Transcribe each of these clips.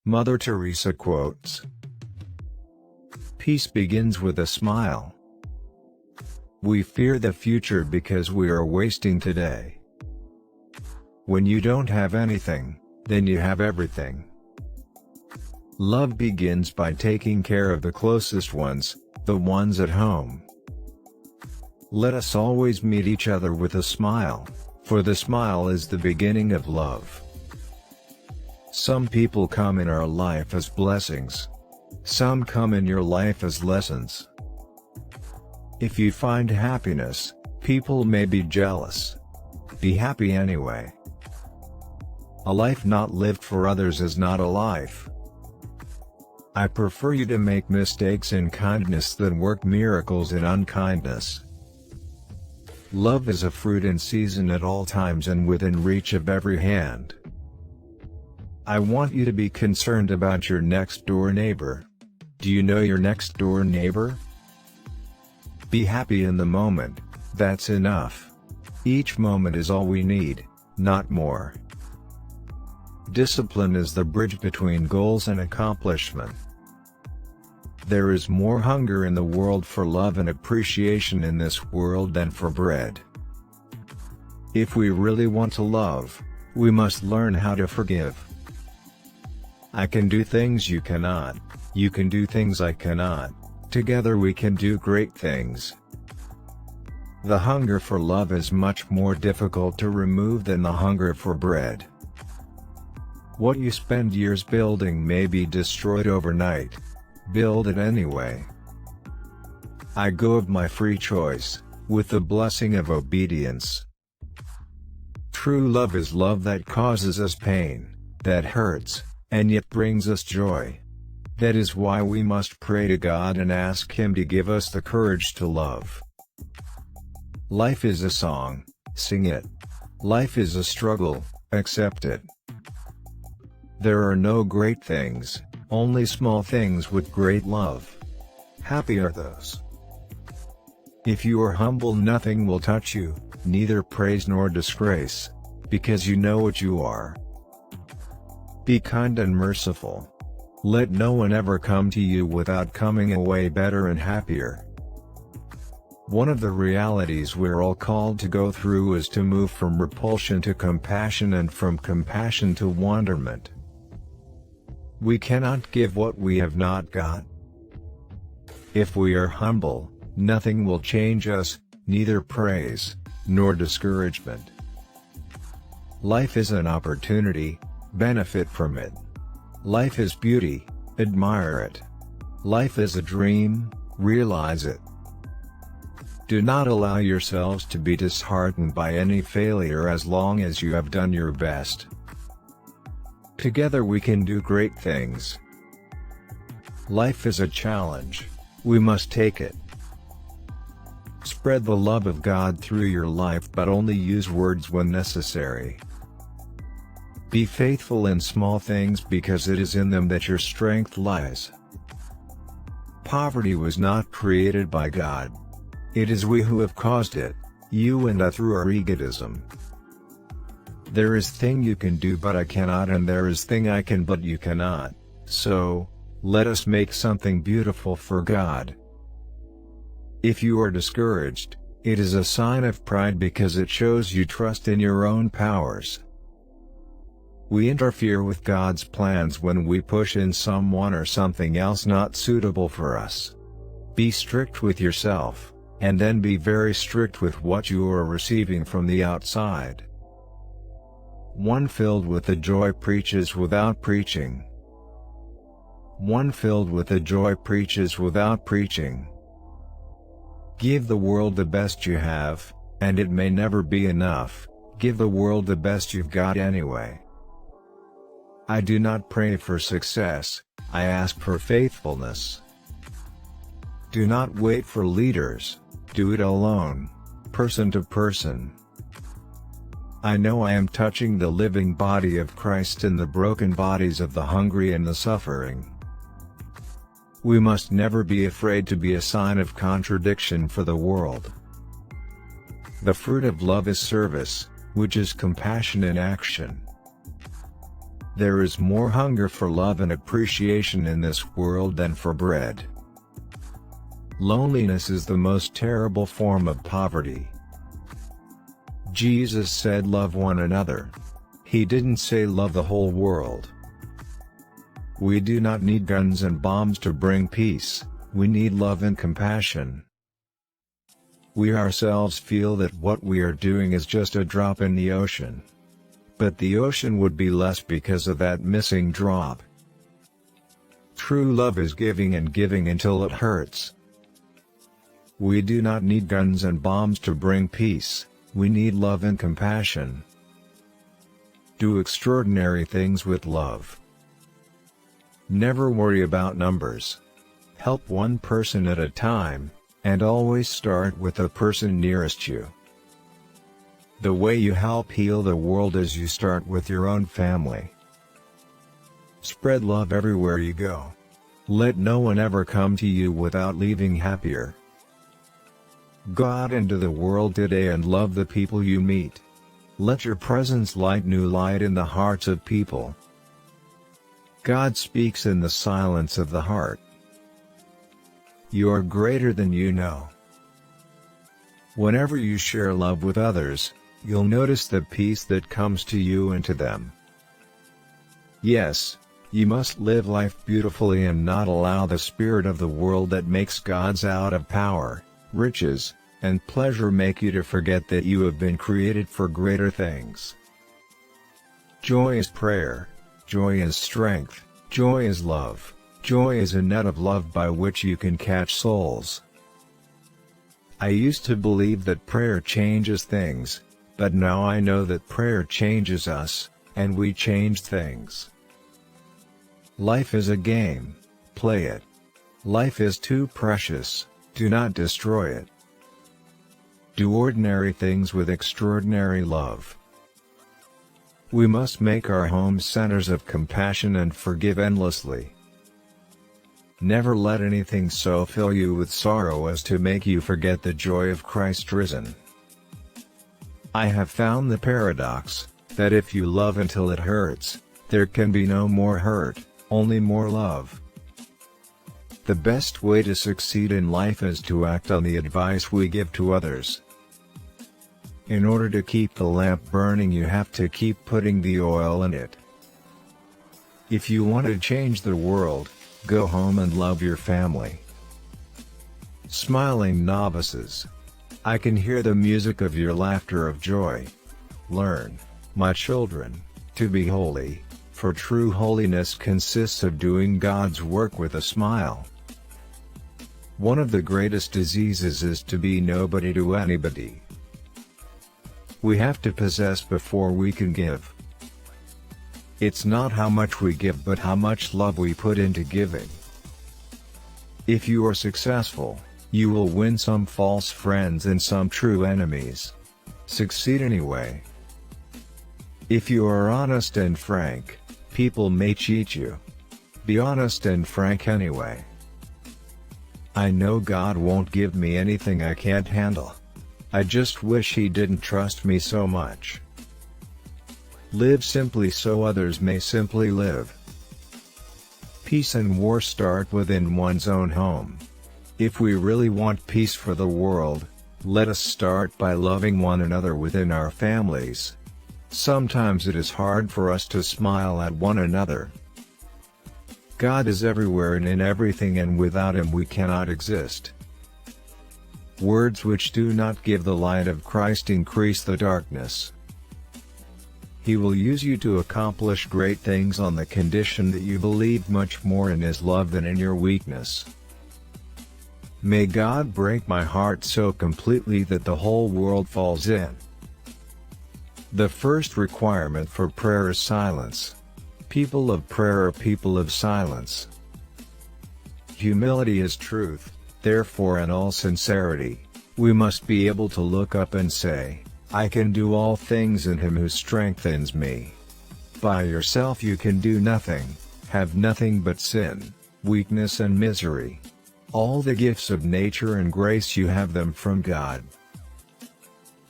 Mother Teresa quotes, "Peace begins with a smile. We fear the future because we are wasting today. When you don't have anything, then you have everything. Love begins by taking care of the closest ones, the ones at home. Let us always meet each other with a smile, for the smile is the beginning of love. Some people come in our life as blessings. Some come in your life as lessons. If you find happiness, people may be jealous. Be happy anyway. A life not lived for others is not a life. I prefer you to make mistakes in kindness than work miracles in unkindness. Love is a fruit in season at all times and within reach of every hand. I want you to be concerned about your next-door neighbor. Do you know your next-door neighbor? Be happy in the moment, that's enough. Each moment is all we need, not more. Discipline is the bridge between goals and accomplishment. There is more hunger in the world for love and appreciation in this world than for bread. If we really want to love, we must learn how to forgive. I can do things you cannot, you can do things I cannot, together we can do great things. The hunger for love is much more difficult to remove than the hunger for bread. What you spend years building may be destroyed overnight. Build it anyway. I go of my free choice, with the blessing of obedience. True love is love that causes us pain, that hurts, and yet brings us joy. That is why we must pray to God and ask Him to give us the courage to love. Life is a song, sing it. Life is a struggle, accept it. There are no great things, only small things with great love. Happy are those. If you are humble, nothing will touch you, neither praise nor disgrace, because you know what you are. Be kind and merciful. Let no one ever come to you without coming away better and happier. One of the realities we're all called to go through is to move from repulsion to compassion and from compassion to wonderment. We cannot give what we have not got. If we are humble, nothing will change us, neither praise, nor discouragement. Life is an opportunity, benefit from it. Life is beauty, admire it. Life is a dream, realize it. Do not allow yourselves to be disheartened by any failure as long as you have done your best. Together we can do great things. Life is a challenge, we must take it. Spread the love of God through your life, but only use words when necessary. Be faithful in small things because it is in them that your strength lies. Poverty was not created by God. It is we who have caused it, you and I, through our egotism. There is thing you can do but I cannot, and there is thing I can but you cannot, so, let us make something beautiful for God. If you are discouraged, it is a sign of pride because it shows you trust in your own powers. We interfere with God's plans when we push in someone or something else not suitable for us. Be strict with yourself, and then be very strict with what you are receiving from the outside. One filled with the joy preaches without preaching. One filled with the joy preaches without preaching. Give the world the best you have, and it may never be enough. Give the world the best you've got anyway. I do not pray for success, I ask for faithfulness. Do not wait for leaders, do it alone, person to person. I know I am touching the living body of Christ in the broken bodies of the hungry and the suffering. We must never be afraid to be a sign of contradiction for the world. The fruit of love is service, which is compassion in action. There is more hunger for love and appreciation in this world than for bread. Loneliness is the most terrible form of poverty. Jesus said love one another. He didn't say love the whole world. We do not need guns and bombs to bring peace, we need love and compassion. We ourselves feel that what we are doing is just a drop in the ocean. But the ocean would be less because of that missing drop. True love is giving and giving until it hurts. We do not need guns and bombs to bring peace, we need love and compassion. Do extraordinary things with love. Never worry about numbers. Help one person at a time, and always start with the person nearest you. The way you help heal the world is you start with your own family. Spread love everywhere you go. Let no one ever come to you without leaving happier. Go out into the world today and love the people you meet. Let your presence light new light in the hearts of people. God speaks in the silence of the heart. You are greater than you know. Whenever you share love with others, you'll notice the peace that comes to you and to them. Yes, you must live life beautifully and not allow the spirit of the world that makes gods out of power, riches, and pleasure make you to forget that you have been created for greater things. Joy is prayer, joy is strength, joy is love, joy is a net of love by which you can catch souls. I used to believe that prayer changes things, but now I know that prayer changes us, and we change things. Life is a game, play it. Life is too precious, do not destroy it. Do ordinary things with extraordinary love. We must make our homes centers of compassion and forgive endlessly. Never let anything so fill you with sorrow as to make you forget the joy of Christ risen. I have found the paradox, that if you love until it hurts, there can be no more hurt, only more love. The best way to succeed in life is to act on the advice we give to others. In order to keep the lamp burning, you have to keep putting the oil in it. If you want to change the world, go home and love your family. Smiling novices. I can hear the music of your laughter of joy. Learn, my children, to be holy, for true holiness consists of doing God's work with a smile. One of the greatest diseases is to be nobody to anybody. We have to possess before we can give. It's not how much we give but how much love we put into giving. If you are successful, you will win some false friends and some true enemies. Succeed anyway. If you are honest and frank, people may cheat you. Be honest and frank anyway. I know God won't give me anything I can't handle. I just wish He didn't trust me so much. Live simply so others may simply live. Peace and war start within one's own home. If we really want peace for the world, let us start by loving one another within our families. Sometimes it is hard for us to smile at one another. God is everywhere and in everything, and without Him we cannot exist. Words which do not give the light of Christ increase the darkness. He will use you to accomplish great things on the condition that you believe much more in His love than in your weakness. May God break my heart so completely that the whole world falls in. The first requirement for prayer is silence. People of prayer are people of silence. Humility is truth, therefore in all sincerity, we must be able to look up and say, I can do all things in Him who strengthens me. By yourself you can do nothing, have nothing but sin, weakness and misery. All the gifts of nature and grace you have them from God.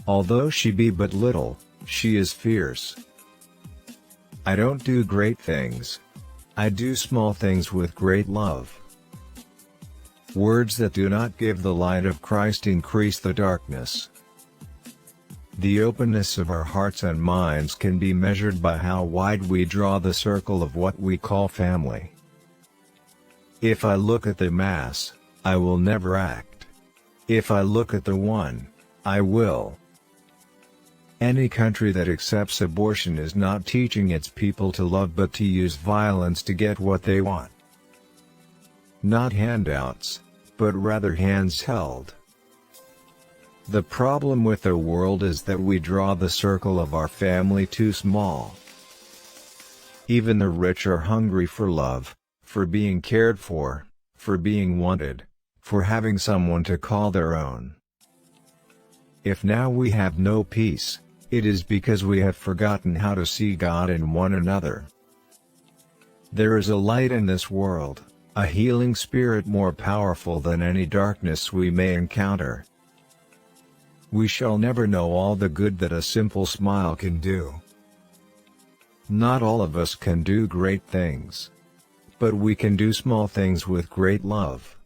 Although she be but little, she is fierce. I don't do great things. I do small things with great love. Words that do not give the light of Christ increase the darkness. The openness of our hearts and minds can be measured by how wide we draw the circle of what we call family. If I look at the mass, I will never act. If I look at the one, I will. Any country that accepts abortion is not teaching its people to love but to use violence to get what they want. Not handouts, but rather hands held. The problem with the world is that we draw the circle of our family too small. Even the rich are hungry for love, for being cared for being wanted, for having someone to call their own. If now we have no peace, it is because we have forgotten how to see God in one another. There is a light in this world, a healing spirit more powerful than any darkness we may encounter. We shall never know all the good that a simple smile can do. Not all of us can do great things. But we can do small things with great love.